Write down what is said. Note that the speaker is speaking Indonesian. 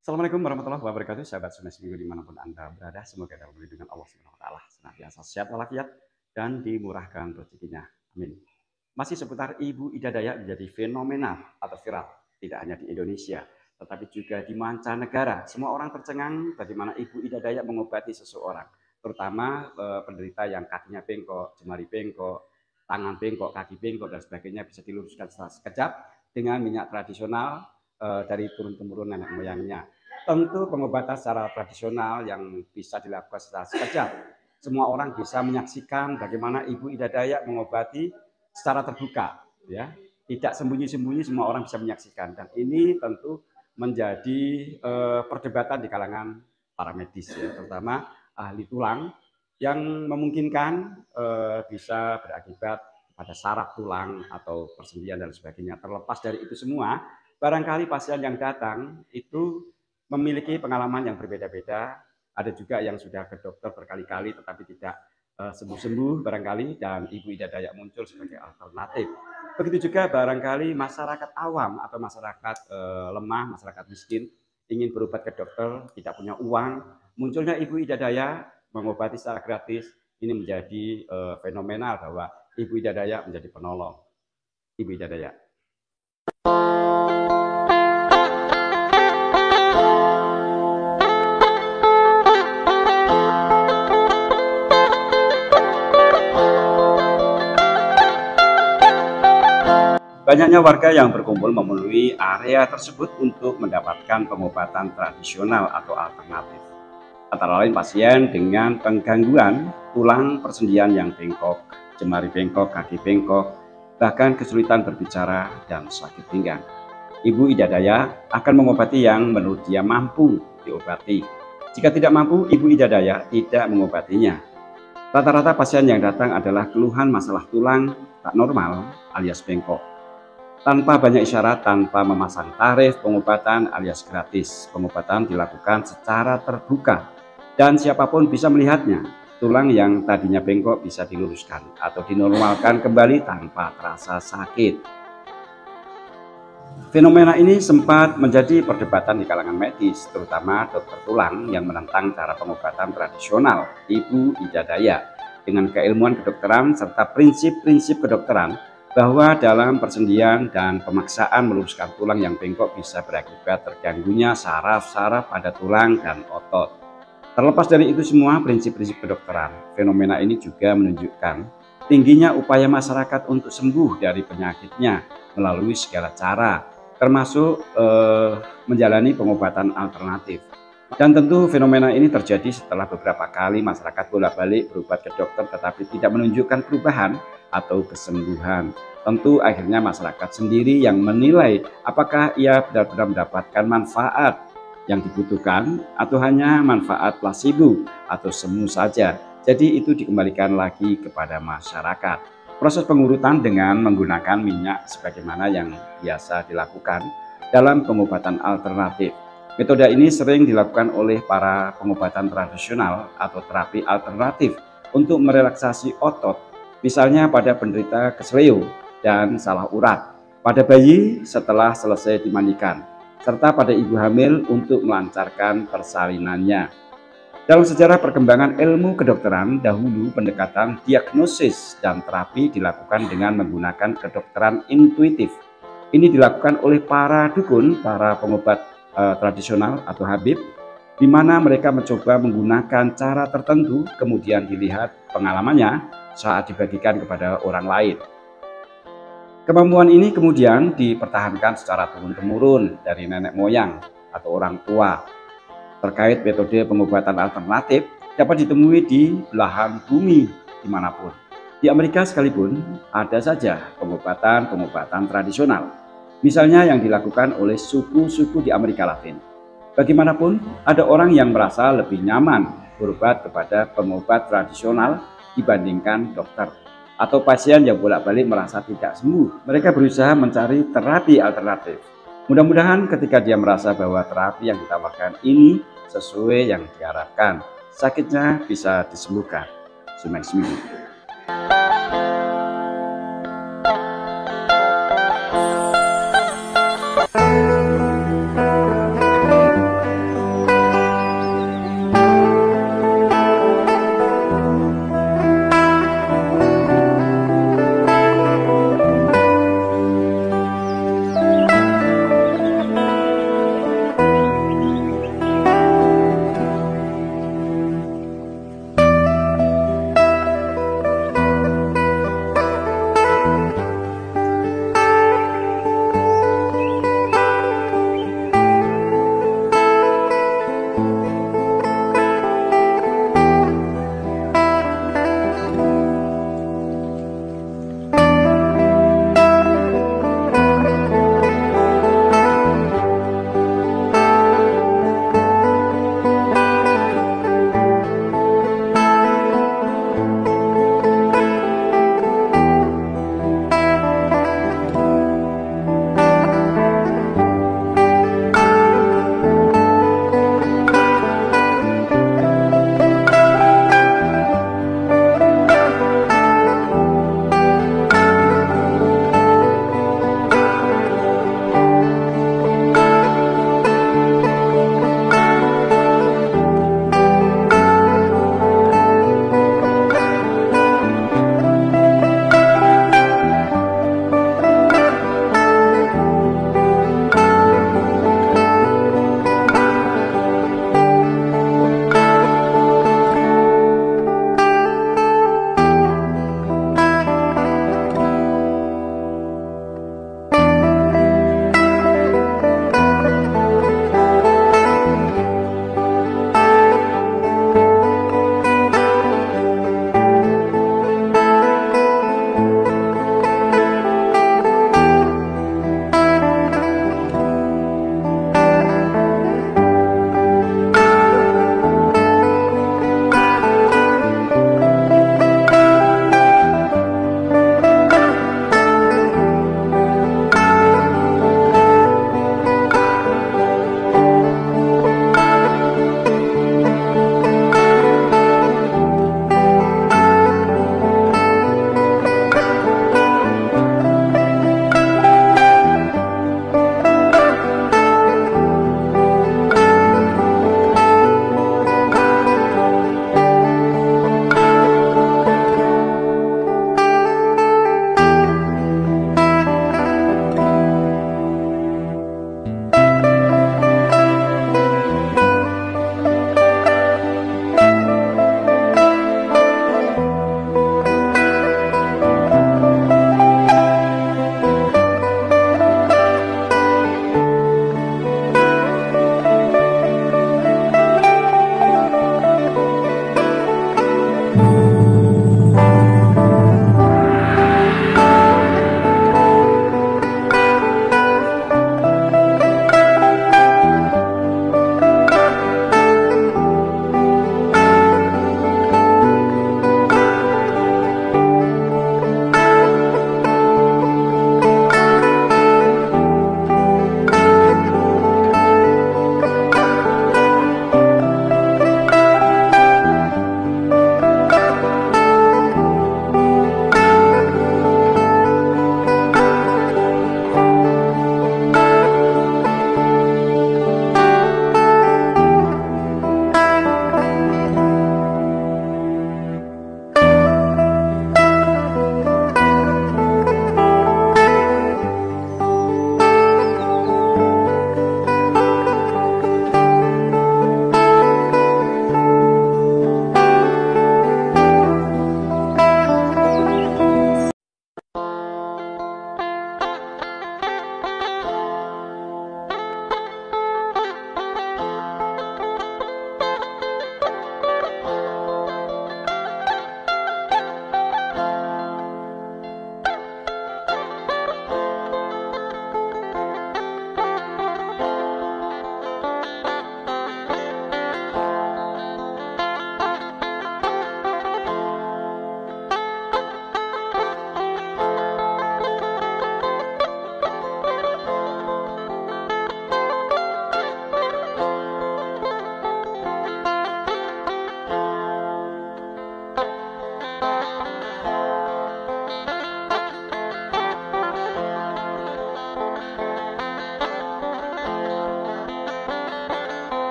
Assalamualaikum warahmatullahi wabarakatuh, sahabat Sunai Seminggu dimanapun Anda berada. Semoga dalam lindungan Allah Subhanahu wa Ta'ala senantiasa sehat walafiat dan dimurahkan rezekinya. Amin. Masih seputar Ibu Ida Dayak menjadi fenomena atau viral, tidak hanya di Indonesia, tetapi juga di mancanegara. Semua orang tercengang bagaimana Ibu Ida Dayak mengobati seseorang, terutama penderita yang kakinya bengkok, jemari bengkok, tangan bengkok, kaki bengkok, dan sebagainya bisa diluruskan setelah sekejap dengan minyak tradisional dari turun-temurun nenek moyangnya. Tentu pengobatan secara tradisional yang bisa dilakukan secara sekejap. Semua orang bisa menyaksikan bagaimana Ibu Ida Dayak mengobati secara terbuka, ya, tidak sembunyi-sembunyi, semua orang bisa menyaksikan. Dan ini tentu menjadi perdebatan di kalangan para medis, ya, terutama ahli tulang yang memungkinkan bisa berakibat pada saraf tulang atau persendian dan sebagainya. Terlepas dari itu semua, barangkali pasien yang datang itu memiliki pengalaman yang berbeda-beda. Ada juga yang sudah ke dokter berkali-kali tetapi tidak sembuh-sembuh barangkali, dan Ibu Ida Dayak muncul sebagai alternatif. Begitu juga barangkali masyarakat awam atau masyarakat lemah, masyarakat miskin ingin berobat ke dokter, tidak punya uang. Munculnya Ibu Ida Dayak mengobati secara gratis. Ini menjadi fenomenal bahwa Ibu Ida Dayak menjadi penolong. Ibu Ida Dayak. Banyaknya warga yang berkumpul memenuhi area tersebut untuk mendapatkan pengobatan tradisional atau alternatif. Antara lain pasien dengan penggangguan tulang persendian yang bengkok, jemari bengkok, kaki bengkok, bahkan kesulitan berbicara dan sakit pinggang. Ibu Ida Dayak akan mengobati yang menurut dia mampu diobati. Jika tidak mampu, Ibu Ida Dayak tidak mengobatinya. Rata-rata pasien yang datang adalah keluhan masalah tulang tak normal alias bengkok. Tanpa banyak isyarat, tanpa memasang tarif pengobatan alias gratis. Pengobatan dilakukan secara terbuka dan siapapun bisa melihatnya. Tulang yang tadinya bengkok bisa diluruskan atau dinormalkan kembali tanpa terasa sakit. Fenomena ini sempat menjadi perdebatan di kalangan medis, terutama dokter tulang yang menentang cara pengobatan tradisional Ibu Ida Dayak dengan keilmuan kedokteran serta prinsip-prinsip kedokteran, bahwa dalam persendian dan pemaksaan meluruskan tulang yang bengkok bisa berakibat terganggunya saraf-saraf pada tulang dan otot. Terlepas dari itu semua prinsip-prinsip kedokteran, fenomena ini juga menunjukkan tingginya upaya masyarakat untuk sembuh dari penyakitnya melalui segala cara, termasuk menjalani pengobatan alternatif. Dan tentu fenomena ini terjadi setelah beberapa kali masyarakat bolak-balik berobat ke dokter tetapi tidak menunjukkan perubahan atau kesembuhan. Tentu akhirnya masyarakat sendiri yang menilai apakah ia benar-benar mendapatkan manfaat yang dibutuhkan atau hanya manfaat placebo atau semu saja. Jadi itu dikembalikan lagi kepada masyarakat. Proses pengurutan dengan menggunakan minyak sebagaimana yang biasa dilakukan dalam pengobatan alternatif. Metode ini sering dilakukan oleh para pengobatan tradisional atau terapi alternatif untuk merelaksasi otot, misalnya pada penderita kesleo dan salah urat, pada bayi setelah selesai dimandikan, serta pada ibu hamil untuk melancarkan persalinannya. Dalam sejarah perkembangan ilmu kedokteran, dahulu pendekatan diagnosis dan terapi dilakukan dengan menggunakan kedokteran intuitif. Ini dilakukan oleh para dukun, para pengobat tradisional atau habib, di mana mereka mencoba menggunakan cara tertentu, kemudian dilihat pengalamannya saat dibagikan kepada orang lain. Kemampuan ini kemudian dipertahankan secara turun-temurun dari nenek moyang atau orang tua. Terkait metode pengobatan alternatif dapat ditemui di belahan bumi dimanapun. Di Amerika sekalipun ada saja pengobatan tradisional. Misalnya yang dilakukan oleh suku-suku di Amerika Latin. Bagaimanapun, ada orang yang merasa lebih nyaman berobat kepada pengobat tradisional dibandingkan dokter. Atau pasien yang bolak-balik merasa tidak sembuh. Mereka berusaha mencari terapi alternatif. Mudah-mudahan ketika dia merasa bahwa terapi yang ditawarkan ini sesuai yang diharapkan, sakitnya bisa disembuhkan. Sunai Seminggu.